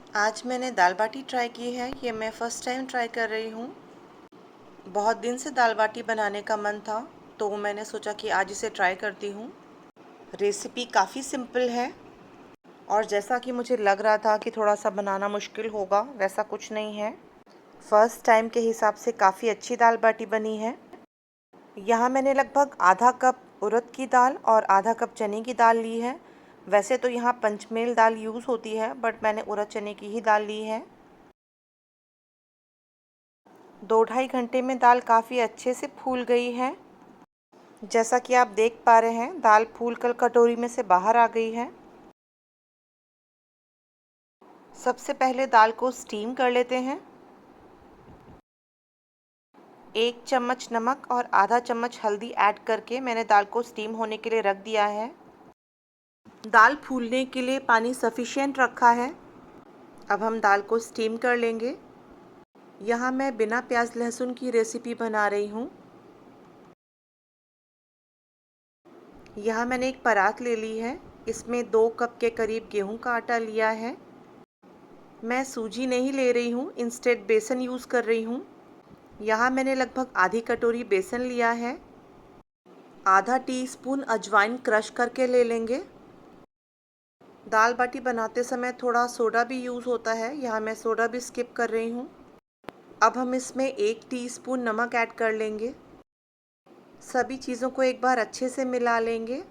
आज मैंने दाल बाटी ट्राई की है। ये मैं फ़र्स्ट टाइम ट्राई कर रही हूँ। बहुत दिन से दाल बाटी बनाने का मन था, तो मैंने सोचा कि आज इसे ट्राई करती हूँ। रेसिपी काफ़ी सिंपल है और जैसा कि मुझे लग रहा था कि थोड़ा सा बनाना मुश्किल होगा, वैसा कुछ नहीं है। फ़र्स्ट टाइम के हिसाब से काफ़ी अच्छी दाल बाटी बनी है। यहाँ मैंने लगभग आधा कप उड़द की दाल और आधा कप चने की दाल ली है। वैसे तो यहाँ पंचमेल दाल यूज़ होती है, बट मैंने उड़द चने की ही दाल ली है। 2-2.5 घंटे में दाल काफ़ी अच्छे से फूल गई है। जैसा कि आप देख पा रहे हैं, दाल फूल कर कटोरी में से बाहर आ गई है। सबसे पहले दाल को स्टीम कर लेते हैं। 1 चम्मच नमक और आधा चम्मच हल्दी ऐड करके मैंने दाल को स्टीम होने के लिए रख दिया है। दाल फूलने के लिए पानी सफिशिएंट रखा है। अब हम दाल को स्टीम कर लेंगे। यहाँ मैं बिना प्याज लहसुन की रेसिपी बना रही हूँ। यहाँ मैंने एक परात ले ली है। इसमें 2 कप के करीब गेहूं का आटा लिया है। मैं सूजी नहीं ले रही हूँ, इंस्टेड बेसन यूज़ कर रही हूँ। यहाँ मैंने लगभग आधी कटोरी बेसन लिया है। आधा टीस्पून अजवाइन क्रश करके ले लेंगे। दाल बाटी बनाते समय थोड़ा सोडा भी यूज़ होता है, यहाँ मैं सोडा भी स्किप कर रही हूँ। अब हम इसमें 1 टीस्पून नमक ऐड कर लेंगे। सभी चीज़ों को एक बार अच्छे से मिला लेंगे।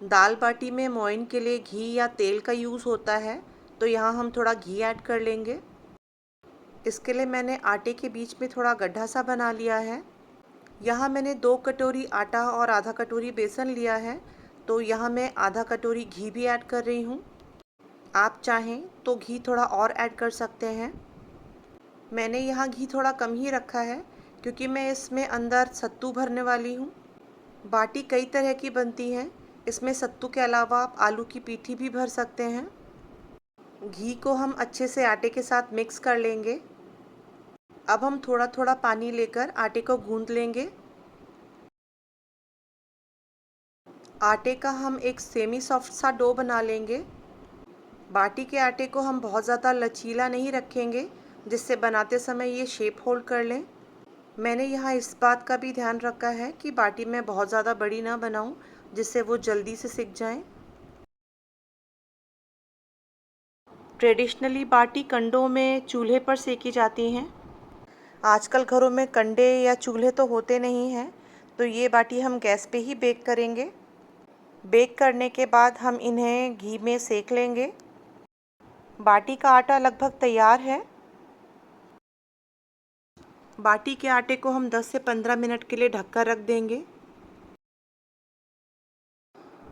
दाल बाटी में मोइन के लिए घी या तेल का यूज़ होता है, तो यहाँ हम थोड़ा घी ऐड कर लेंगे। इसके लिए मैंने आटे के बीच में थोड़ा गड्ढा सा बना लिया है। यहाँ मैंने 2 कटोरी आटा और आधा कटोरी बेसन लिया है, तो यहाँ मैं आधा कटोरी घी भी ऐड कर रही हूँ। आप चाहें तो घी थोड़ा और ऐड कर सकते हैं। मैंने यहाँ घी थोड़ा कम ही रखा है, क्योंकि मैं इसमें अंदर सत्तू भरने वाली हूँ। बाटी कई तरह की बनती है, इसमें सत्तू के अलावा आप आलू की पीठी भी भर सकते हैं। घी को हम अच्छे से आटे के साथ मिक्स कर लेंगे। अब हम थोड़ा थोड़ा पानी लेकर आटे को गूंद लेंगे। आटे का हम एक सेमी सॉफ्ट सा डो बना लेंगे। बाटी के आटे को हम बहुत ज़्यादा लचीला नहीं रखेंगे, जिससे बनाते समय ये शेप होल्ड कर लें। मैंने यहाँ इस बात का भी ध्यान रखा है कि बाटी मैं बहुत ज़्यादा बड़ी ना बनाऊँ, जिससे वो जल्दी से सिक जाएं। ट्रेडिशनली बाटी कंडों में चूल्हे पर सेकी जाती हैं। आजकल घरों में कंडे या चूल्हे तो होते नहीं हैं, तो ये बाटी हम गैस पे ही बेक करेंगे। बेक करने के बाद हम इन्हें घी में सेक लेंगे। बाटी का आटा लगभग तैयार है। बाटी के आटे को हम 10 से 15 मिनट के लिए ढककर रख देंगे।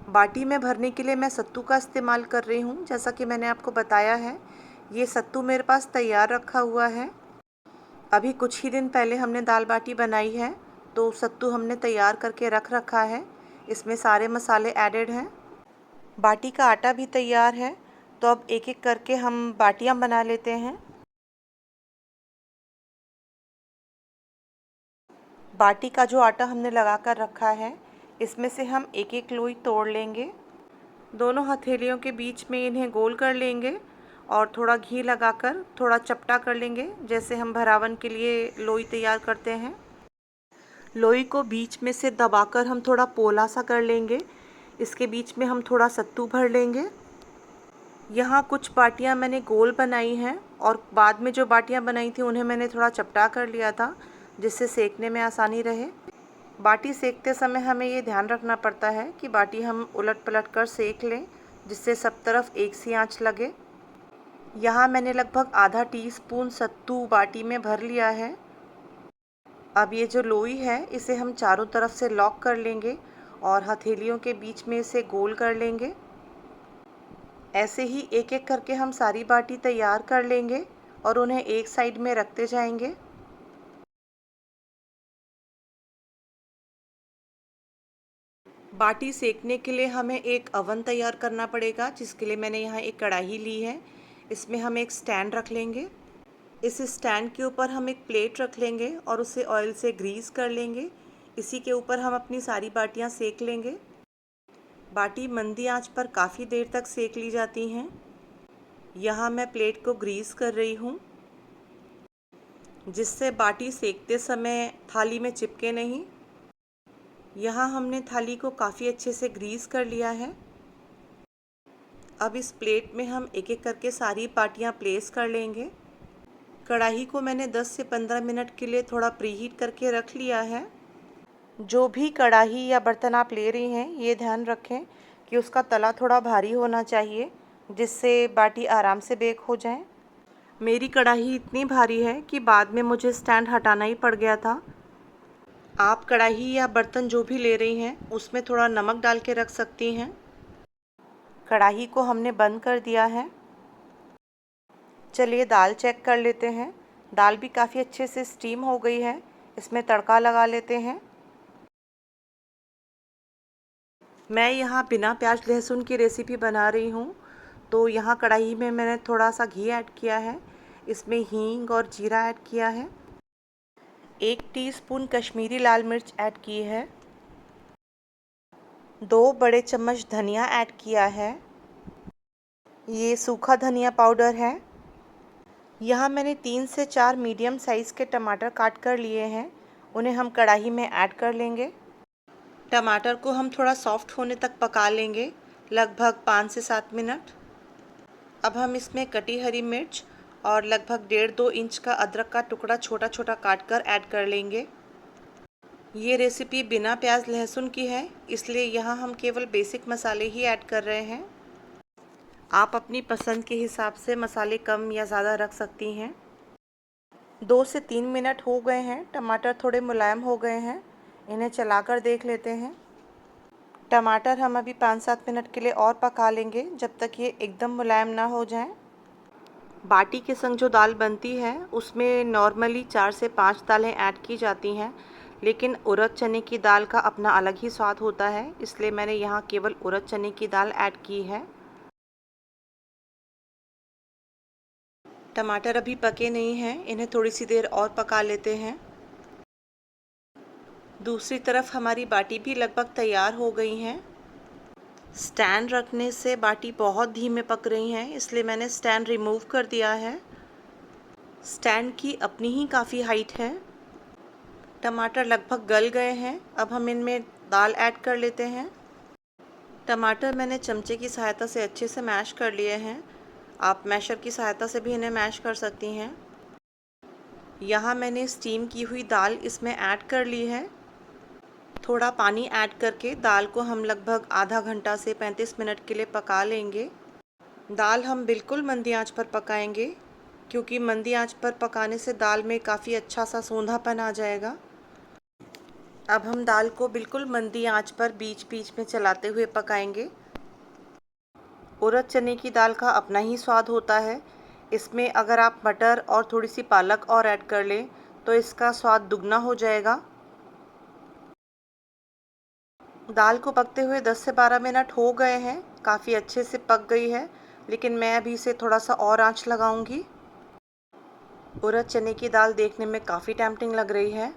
बाटी में भरने के लिए मैं सत्तू का इस्तेमाल कर रही हूँ, जैसा कि मैंने आपको बताया है। ये सत्तू मेरे पास तैयार रखा हुआ है। अभी कुछ ही दिन पहले हमने दाल बाटी बनाई है, तो सत्तू हमने तैयार करके रख रखा है। इसमें सारे मसाले एडेड हैं। बाटी का आटा भी तैयार है, तो अब एक एक करके हम बाटियाँ बना लेते हैं। बाटी का जो आटा हमने लगा कर रखा है, इसमें से हम एक एक लोई तोड़ लेंगे। दोनों हथेलियों के बीच में इन्हें गोल कर लेंगे और थोड़ा घी लगाकर थोड़ा चपटा कर लेंगे, जैसे हम भरावन के लिए लोई तैयार करते हैं। लोई को बीच में से दबाकर हम थोड़ा पोला सा कर लेंगे। इसके बीच में हम थोड़ा सत्तू भर लेंगे। यहाँ कुछ बाटियाँ मैंने गोल बनाई हैं और बाद में जो बाटियाँ बनाई थी उन्हें मैंने थोड़ा चपटा कर लिया था, जिससे सेकने में आसानी रहे। बाटी सेकते समय हमें ये ध्यान रखना पड़ता है कि बाटी हम उलट पलट कर सेक लें, जिससे सब तरफ एक सी आंच लगे। यहाँ मैंने लगभग आधा टीस्पून सत्तू बाटी में भर लिया है। अब ये जो लोई है, इसे हम चारों तरफ से लॉक कर लेंगे और हथेलियों के बीच में इसे गोल कर लेंगे। ऐसे ही एक एक करके हम सारी बाटी तैयार कर लेंगे और उन्हें एक साइड में रखते जाएंगे। बाटी सेकने के लिए हमें एक अवन तैयार करना पड़ेगा, जिसके लिए मैंने यहाँ एक कढ़ाई ली है। इसमें हम एक स्टैंड रख लेंगे। इस स्टैंड के ऊपर हम एक प्लेट रख लेंगे और उसे ऑयल से ग्रीस कर लेंगे। इसी के ऊपर हम अपनी सारी बाटियाँ सेक लेंगे। बाटी मंदी आंच पर काफ़ी देर तक सेक ली जाती हैं। यहाँ मैं प्लेट को ग्रीस कर रही हूँ, जिससे बाटी सेकते समय थाली में चिपके नहीं। यहाँ हमने थाली को काफ़ी अच्छे से ग्रीस कर लिया है। अब इस प्लेट में हम एक एक करके सारी बाटियाँ प्लेस कर लेंगे। कढ़ाई को मैंने 10 से 15 मिनट के लिए थोड़ा प्रीहीट करके रख लिया है। जो भी कढ़ाई या बर्तन आप ले रही हैं, ये ध्यान रखें कि उसका तला थोड़ा भारी होना चाहिए, जिससे बाटी आराम से बेक हो जाए। मेरी कढ़ाई इतनी भारी है कि बाद में मुझे स्टैंड हटाना ही पड़ गया था। आप कढ़ाई या बर्तन जो भी ले रही हैं, उसमें थोड़ा नमक डाल के रख सकती हैं। कढ़ाई को हमने बंद कर दिया है। चलिए दाल चेक कर लेते हैं। दाल भी काफ़ी अच्छे से स्टीम हो गई है। इसमें तड़का लगा लेते हैं। मैं यहाँ बिना प्याज लहसुन की रेसिपी बना रही हूँ, तो यहाँ कढ़ाई में मैंने थोड़ा सा घी ऐड किया है। इसमें हींग और जीरा ऐड किया है। 1 टीस्पून कश्मीरी लाल मिर्च ऐड की है। 2 बड़े चम्मच धनिया ऐड किया है। ये सूखा धनिया पाउडर है। यहाँ मैंने 3 से 4 मीडियम साइज़ के टमाटर काट कर लिए हैं। उन्हें हम कढ़ाई में ऐड कर लेंगे। टमाटर को हम थोड़ा सॉफ्ट होने तक पका लेंगे, लगभग 5 से 7 मिनट। अब हम इसमें कटी हरी मिर्च और लगभग 1.5-2 इंच का अदरक का टुकड़ा छोटा छोटा काट कर ऐड कर लेंगे। ये रेसिपी बिना प्याज लहसुन की है, इसलिए यहाँ हम केवल बेसिक मसाले ही ऐड कर रहे हैं। आप अपनी पसंद के हिसाब से मसाले कम या ज़्यादा रख सकती हैं। 2 से 3 मिनट हो गए हैं। टमाटर थोड़े मुलायम हो गए हैं। इन्हें चलाकर देख लेते हैं। टमाटर हम अभी 5-7 मिनट के लिए और पका लेंगे, जब तक ये एकदम मुलायम ना हो जाए। बाटी के संग जो दाल बनती है, उसमें नॉर्मली 4 से 5 दालें ऐड की जाती हैं, लेकिन उड़द चने की दाल का अपना अलग ही स्वाद होता है, इसलिए मैंने यहाँ केवल उड़द चने की दाल ऐड की है। टमाटर अभी पके नहीं हैं, इन्हें थोड़ी सी देर और पका लेते हैं। दूसरी तरफ हमारी बाटी भी लगभग तैयार हो गई हैं। स्टैंड रखने से बाटी बहुत धीमे पक रही हैं, इसलिए मैंने स्टैंड रिमूव कर दिया है। स्टैंड की अपनी ही काफ़ी हाइट है। टमाटर लगभग गल गए हैं। अब हम इनमें दाल ऐड कर लेते हैं। टमाटर मैंने चमचे की सहायता से अच्छे से मैश कर लिए हैं। आप मैशर की सहायता से भी इन्हें मैश कर सकती हैं। यहाँ मैंने स्टीम की हुई दाल इसमें ऐड कर ली है। थोड़ा पानी ऐड करके दाल को हम लगभग आधा घंटा से 35 मिनट के लिए पका लेंगे। दाल हम बिल्कुल मंदी आंच पर पकाएंगे, क्योंकि मंदी आंच पर पकाने से दाल में काफ़ी अच्छा सा सोंधापन आ जाएगा। अब हम दाल को बिल्कुल मंदी आंच पर बीच बीच में चलाते हुए पकाएंगे। उड़द चने की दाल का अपना ही स्वाद होता है। इसमें अगर आप मटर और थोड़ी सी पालक और ऐड कर लें, तो इसका स्वाद दुगना हो जाएगा। दाल को पकते हुए 10 से 12 मिनट हो गए हैं। काफ़ी अच्छे से पक गई है, लेकिन मैं अभी इसे थोड़ा सा और आंच लगाऊंगी। उड़द चने की दाल देखने में काफ़ी टेम्पटिंग लग रही है।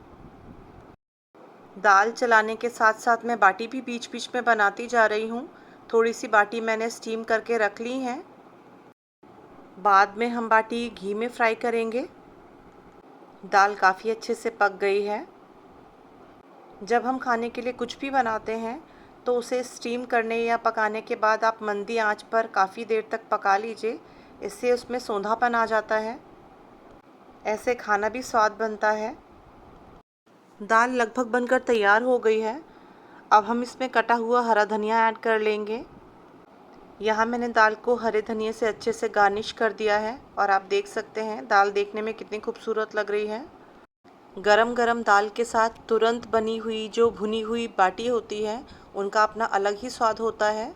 दाल चलाने के साथ साथ मैं बाटी भी बीच बीच में बनाती जा रही हूँ। थोड़ी सी बाटी मैंने स्टीम करके रख ली हैं। बाद में हम बाटी घी में फ्राई करेंगे। दाल काफ़ी अच्छे से पक गई है। जब हम खाने के लिए कुछ भी बनाते हैं, तो उसे स्टीम करने या पकाने के बाद आप मंदी आंच पर काफ़ी देर तक पका लीजिए। इससे उसमें सोंधापन आ जाता है। ऐसे खाना भी स्वाद बनता है। दाल लगभग बनकर तैयार हो गई है। अब हम इसमें कटा हुआ हरा धनिया ऐड कर लेंगे। यहाँ मैंने दाल को हरे धनिए से अच्छे से गार्निश कर दिया है, और आप देख सकते हैं दाल देखने में कितनी खूबसूरत लग रही है। गरम गरम दाल के साथ तुरंत बनी हुई जो भुनी हुई बाटी होती है, उनका अपना अलग ही स्वाद होता है।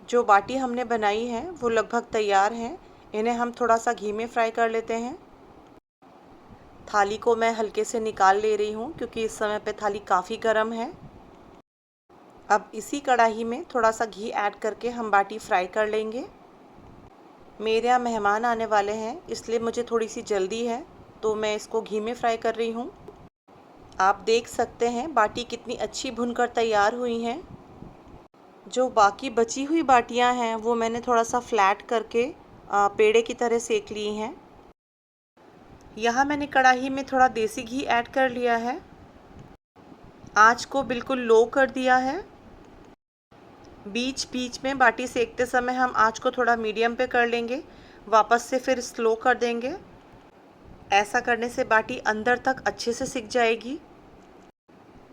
जो बाटी हमने बनाई है वो लगभग तैयार हैं। इन्हें हम थोड़ा सा घी में फ्राई कर लेते हैं। थाली को मैं हल्के से निकाल ले रही हूँ, क्योंकि इस समय पे थाली काफ़ी गर्म है। अब इसी कढ़ाई में थोड़ा सा घी ऐड करके हम बाटी फ्राई कर लेंगे। मेरे यहाँ मेहमान आने वाले हैं, इसलिए मुझे थोड़ी सी जल्दी है, तो मैं इसको घी में फ्राई कर रही हूँ। आप देख सकते हैं बाटी कितनी अच्छी भुनकर तैयार हुई हैं। जो बाकी बची हुई बाटियां हैं वो मैंने थोड़ा सा फ्लैट करके पेड़े की तरह सेक ली हैं। यहाँ मैंने कढ़ाई में थोड़ा देसी घी ऐड कर लिया है। आँच को बिल्कुल लो कर दिया है। बीच बीच में बाटी सेकते समय हम आँच को थोड़ा मीडियम पे कर लेंगे, वापस से फिर स्लो कर देंगे। ऐसा करने से बाटी अंदर तक अच्छे से सिक जाएगी।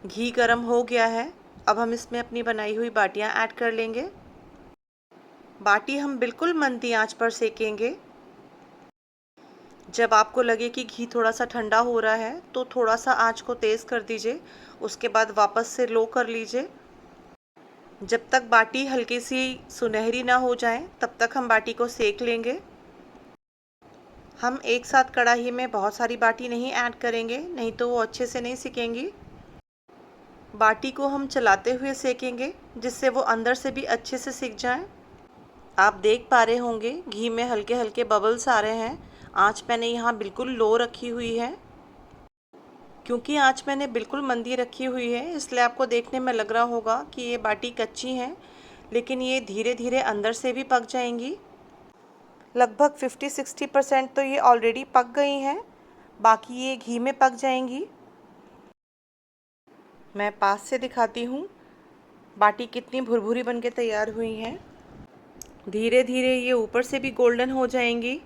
घी गरम हो गया है। अब हम इसमें अपनी बनाई हुई बाटियां ऐड कर लेंगे। बाटी हम बिल्कुल मंदी आंच पर सेकेंगे। जब आपको लगे कि घी थोड़ा सा ठंडा हो रहा है तो थोड़ा सा आंच को तेज़ कर दीजिए, उसके बाद वापस से लो कर लीजिए। जब तक बाटी हल्की सी सुनहरी ना हो जाए तब तक हम बाटी को सेक लेंगे। हम एक साथ कढ़ाई में बहुत सारी बाटी नहीं ऐड करेंगे, नहीं तो वो अच्छे से नहीं सिकेंगी। बाटी को हम चलाते हुए सेकेंगे जिससे वो अंदर से भी अच्छे से सिक जाए। आप देख पा रहे होंगे घी में हल्के हल्के बबल्स आ रहे हैं। आंच मैंने यहाँ बिल्कुल लो रखी हुई है। क्योंकि आंच मैंने बिल्कुल मंदी रखी हुई है इसलिए आपको देखने में लग रहा होगा कि ये बाटी कच्ची हैं, लेकिन ये धीरे धीरे अंदर से भी पक जाएंगी। लगभग 50-60% तो ये ऑलरेडी पक गई हैं, बाकी ये घी में पक जाएंगी। मैं पास से दिखाती हूँ बाटी कितनी भुरभुरी बन के तैयार हुई हैं। धीरे धीरे ये ऊपर से भी गोल्डन हो जाएंगी।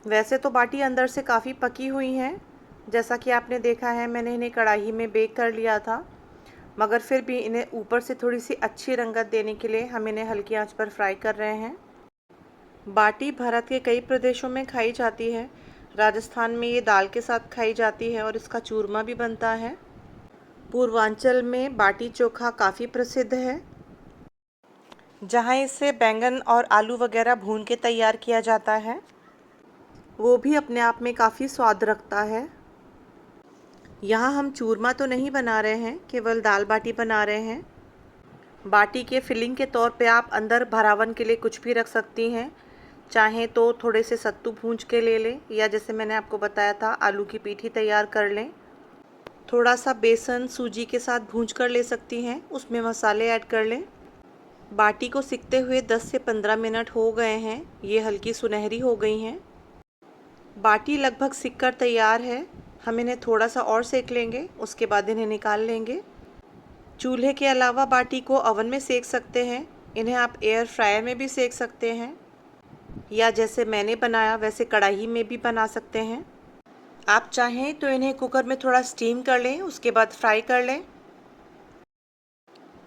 वैसे तो बाटी अंदर से काफ़ी पकी हुई हैं, जैसा कि आपने देखा है मैंने इन्हें कढ़ाई में बेक कर लिया था, मगर फिर भी इन्हें ऊपर से थोड़ी सी अच्छी रंगत देने के लिए हम इन्हें हल्की आंच पर फ्राई कर रहे हैं। बाटी भारत के कई प्रदेशों में खाई जाती है। राजस्थान में ये दाल के साथ खाई जाती है और इसका चूरमा भी बनता है। पूर्वांचल में बाटी चोखा काफ़ी प्रसिद्ध है, जहाँ इसे बैंगन और आलू वगैरह भून के तैयार किया जाता है। वो भी अपने आप में काफ़ी स्वाद रखता है। यहाँ हम चूरमा तो नहीं बना रहे हैं, केवल दाल बाटी बना रहे हैं। बाटी के फिलिंग के तौर पे आप अंदर भरावन के लिए कुछ भी रख सकती हैं। चाहें तो थोड़े से सत्तू भूंज के ले लें, या जैसे मैंने आपको बताया था आलू की पीठी तैयार कर लें। थोड़ा सा बेसन सूजी के साथ भूंज कर ले सकती हैं, उसमें मसाले ऐड कर लें। बाटी को सिकते हुए 10 से 15 मिनट हो गए हैं, ये हल्की सुनहरी हो गई हैं। बाटी लगभग सिक कर तैयार है। हम इन्हें थोड़ा सा और सेक लेंगे, उसके बाद इन्हें निकाल लेंगे। चूल्हे के अलावा बाटी को ओवन में सेक सकते हैं। इन्हें आप एयर फ्रायर में भी सेक सकते हैं, या जैसे मैंने बनाया वैसे कढ़ाई में भी बना सकते हैं। आप चाहें तो इन्हें कुकर में थोड़ा स्टीम कर लें, उसके बाद फ्राई कर लें।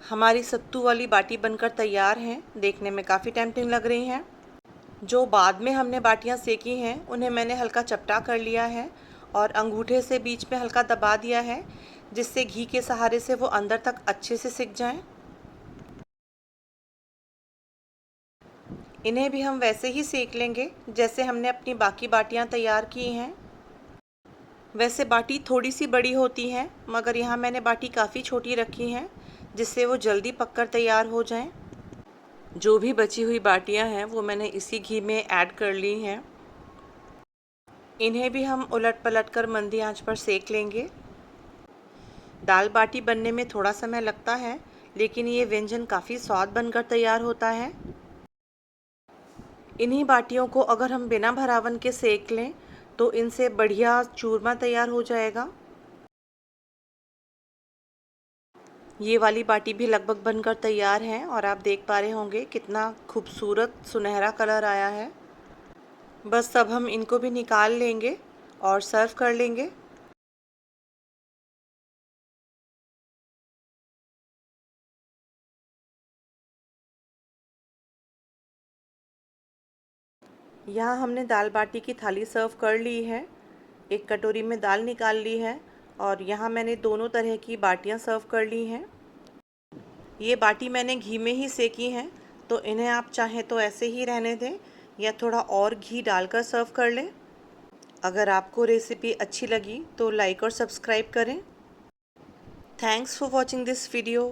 हमारी सत्तू वाली बाटी बनकर तैयार हैं, देखने में काफ़ी टेम्पटिंग लग रही हैं। जो बाद में हमने बाटियां सेकी हैं उन्हें मैंने हल्का चपटा कर लिया है और अंगूठे से बीच में हल्का दबा दिया है, जिससे घी के सहारे से वो अंदर तक अच्छे से सिक जाएं। इन्हें भी हम वैसे ही सेक लेंगे जैसे हमने अपनी बाकी बाटियां तैयार की हैं। वैसे बाटी थोड़ी सी बड़ी होती हैं, मगर यहाँ मैंने बाटी काफ़ी छोटी रखी हैं जिससे वो जल्दी पककर तैयार हो जाएं। जो भी बची हुई बाटियां हैं वो मैंने इसी घी में ऐड कर ली हैं। इन्हें भी हम उलट पलट कर मंदी आंच पर सेक लेंगे। दाल बाटी बनने में थोड़ा समय लगता है, लेकिन ये व्यंजन काफ़ी स्वाद बनकर तैयार होता है। इन्हीं बाटियों को अगर हम बिना भरावन के सेक लें तो इनसे बढ़िया चूरमा तैयार हो जाएगा। ये वाली बाटी भी लगभग बनकर तैयार है और आप देख पा रहे होंगे कितना खूबसूरत सुनहरा कलर आया है। बस अब हम इनको भी निकाल लेंगे और सर्व कर लेंगे। यहाँ हमने दाल बाटी की थाली सर्व कर ली है। एक कटोरी में दाल निकाल ली है और यहाँ मैंने दोनों तरह की बाटियाँ सर्व कर ली हैं। ये बाटी मैंने घी में ही सेकी हैं, तो इन्हें आप चाहें तो ऐसे ही रहने दें या थोड़ा और घी डालकर सर्व कर लें। अगर आपको रेसिपी अच्छी लगी तो लाइक और सब्सक्राइब करें। Thanks for watching this video.